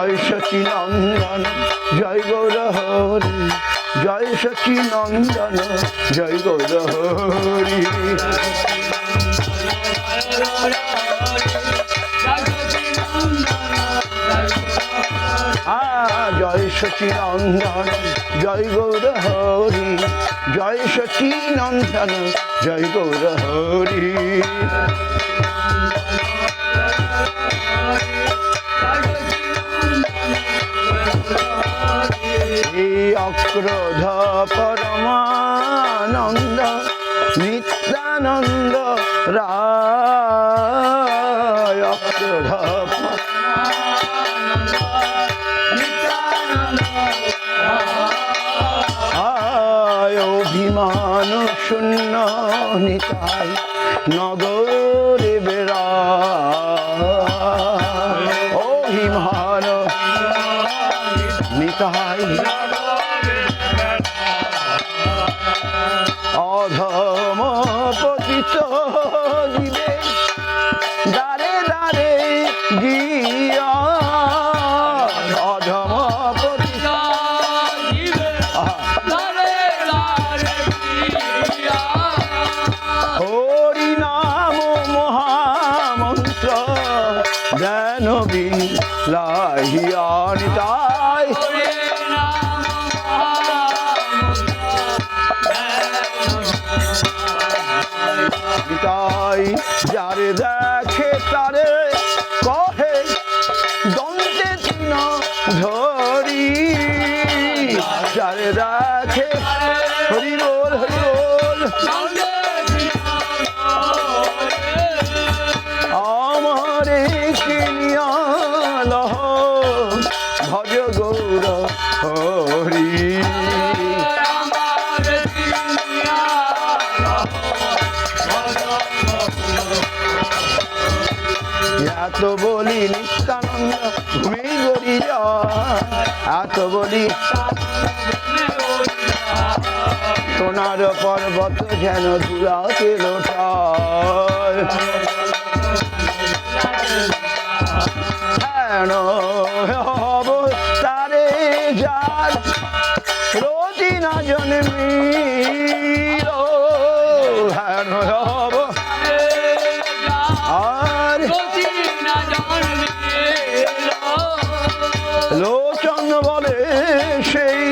জয় সচিনন্দন জয় গৌর হরি, জয় সচিনন্দন জয় গৌর হরি। জয় সচিনন্দন জয় গৌর হরি, জয় সচিনন্দন জয় গৌর হরি। অক্রোধ পরমানন্দ নিত্যানন্দ রায়, অক্রোধ অভিমান শূন্য নিতাই নগরে বেড়ায়, অভিমান নিতাই অধম পতিত জীবে দারে দারে গিয়া, অধম পতিত হরি নাম মহামন্ত্র জ্ঞান বিলাহিয়া নিতাই, নিতাই যারে দেখে তারে কহে দন্তে তৃণ ধরি, যারে দেখে হরি বল হরি বল, আমারে কিনিয়া লহ ভজ গৌর হরি। এত বলি নিত্যানন্দ ভূমি গড়ি যায়, এত বলি সোনার পর্বত যেন ধুলাতে লোটায়, হেন অবতারে যার রতি না জন্মিল, হেন আর লোচন বলে সেই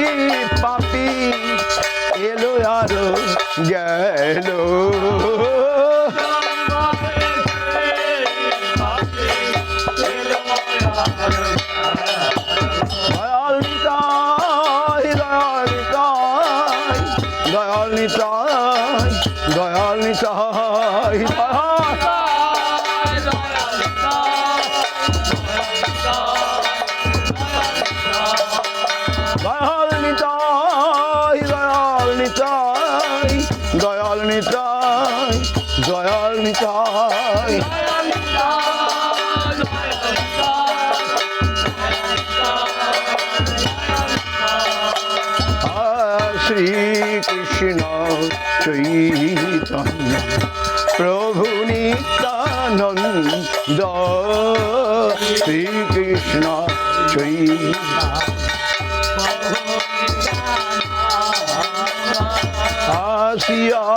পাপি এলো আর গেল, দয়াল নিতাই দয়াল নিতাই দয়াল নিতাই দয়াল নিতাই দয়াল নিতাই দয়াল নিতাই দয়াল নিতাই দয়াল নিতাই। শ্রী কৃষ্ণ চৈতন্য প্রভু নিত্যানন্দ, শ্রী কৃষ্ণ চৈতন্য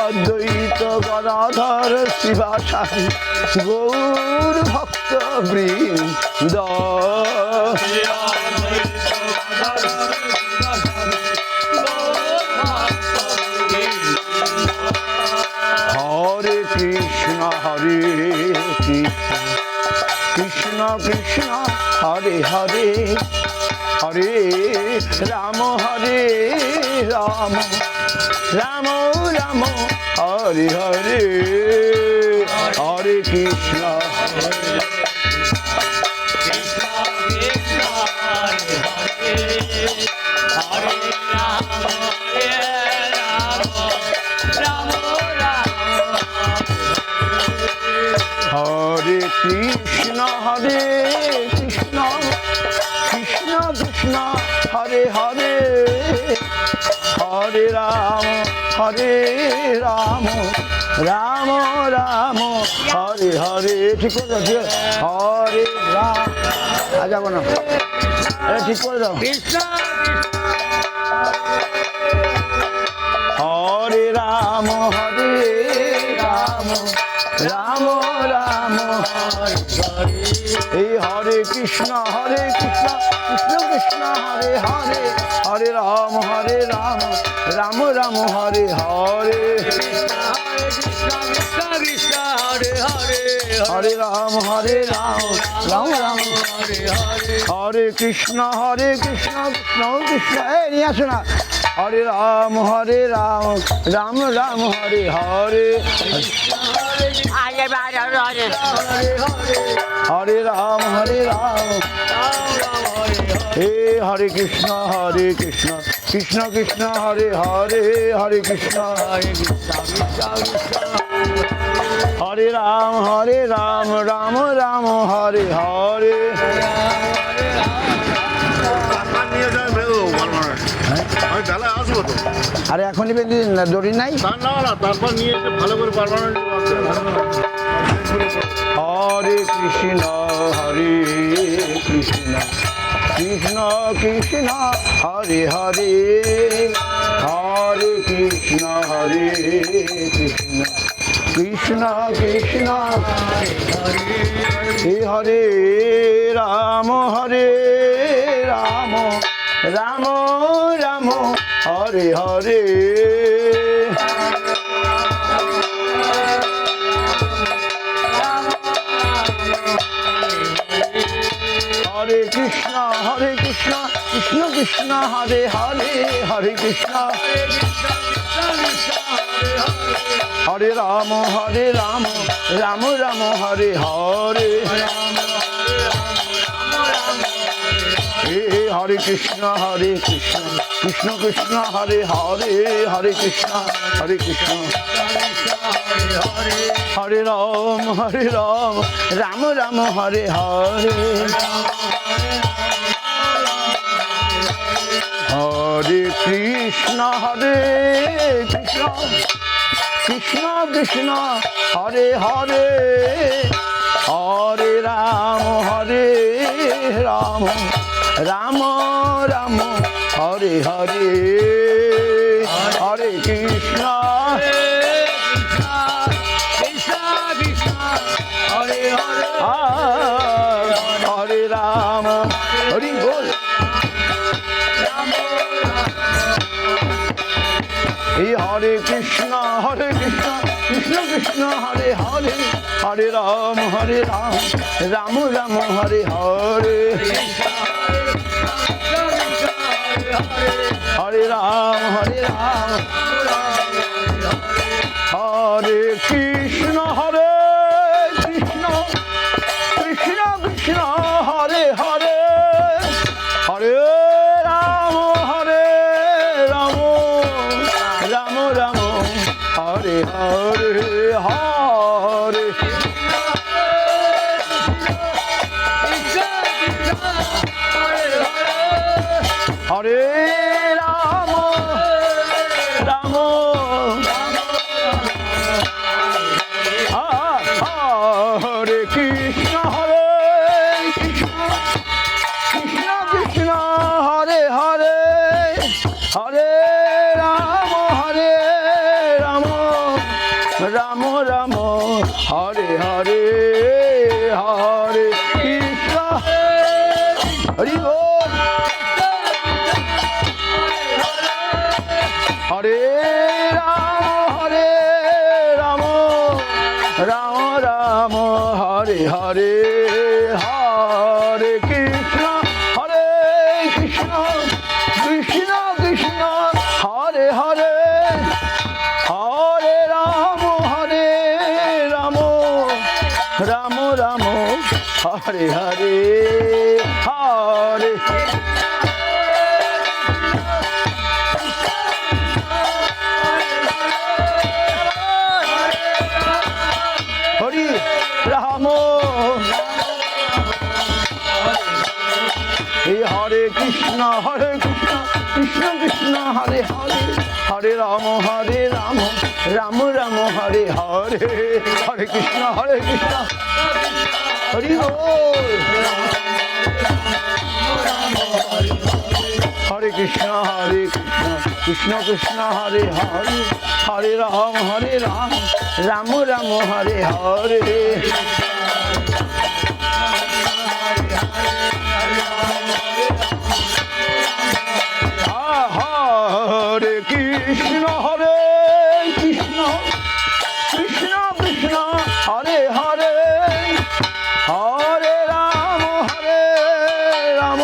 অদ্বৈত গদাধর শিবাসারি গৌর ভক্ত বৃন্দ, হরে কৃষ্ণ কৃষ্ণ কৃষ্ণ হরে হরে, হরে রাম রাম রাম হরে হরে, হরে কৃষ্ণ হরে কৃষ্ণ কৃষ্ণ কৃষ্ণ হরে হরে, হরে রাম রাম রাম হরে হরে। ঠিক আছে, হরে রাম। যাবো না। ঠিক করে দাও। কৃষ্ণ হরে রাম রাম রাম এই হরে কৃষ্ণ কৃষ্ণ কৃষ্ণ হরে হরে হরে রাম রাম রাম হরে হরে কৃষ্ণ হরে হরে হরে রাম রাম রাম হরে কৃষ্ণ কৃষ্ণ কৃষ্ণ এই নিয়ে আসো না। হরে রাম রাম রাম হরে হরে হরে রাম হে হরে কৃষ্ণ কৃষ্ণ কৃষ্ণ হরে হরে হরে কৃষ্ণ হরে রাম রাম রাম হরে হরে আমি বেলা আসবো তো। আরে এখনই দড়ি নাই। না না তারপর নিয়ে এসে ভালো করে পারমানেন্ট হরে কৃষ্ণ কৃষ্ণ কৃষ্ণ হরে হরে হরে কৃষ্ণ কৃষ্ণ কৃষ্ণ কৃষ্ণ হরে রাম রাম রাম রাম হরে হরে হরে কৃষ্ণ কৃষ্ণ কৃষ্ণ হরে হরে হরে কৃষ্ণ হরে রাম রাম রাম হরে হরে হরে কৃষ্ণ কৃষ্ণ কৃষ্ণ হরে হরে হরে কৃষ্ণ হরে রাম রাম রাম হরে হরে হরে কৃষ্ণ কৃষ্ণ কৃষ্ণ হরে হরে হরে রাম রাম রাম রাম হরে হরে হরে কৃষ্ণ হরে হরে হরে রাম হরি বল এই হরে কৃষ্ণ কৃষ্ণ কৃষ্ণ হরে হরে হরে রাম রাম রাম হরে হরে হরে রাম হরে কৃষ্ণ কৃষ্ণ কৃষ্ণ হরে হরে হরে রাম রাম রাম রাম হরে হরে হরে হরে রাম রাম হরে কৃষ্ণ কৃষ্ণ কৃষ্ণ হরে হরে হরে রাম রাম রাম হরে হরে হরে কৃষ্ণ হরি বল হরে রাম রাম রাম হরে হরে হরে কৃষ্ণ কৃষ্ণ কৃষ্ণ হরে হরে হরে রাম রাম রাম হরে হরে হরে হরি রাম হরে কৃষ্ণ কৃষ্ণ কৃষ্ণ হরে হরে হরে রাম রাম রাম হরে হরে হরে কৃষ্ণ হরি বল কৃষ্ণ কৃষ্ণ হরে হরে হরে রাম রাম রাম হরে হরে হরে কৃষ্ণ কৃষ্ণ কৃষ্ণ হরে হরে হরে রাম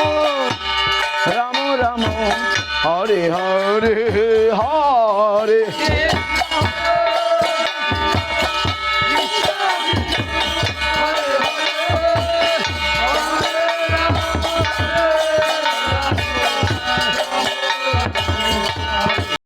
রাম রাম হরে হরে হরে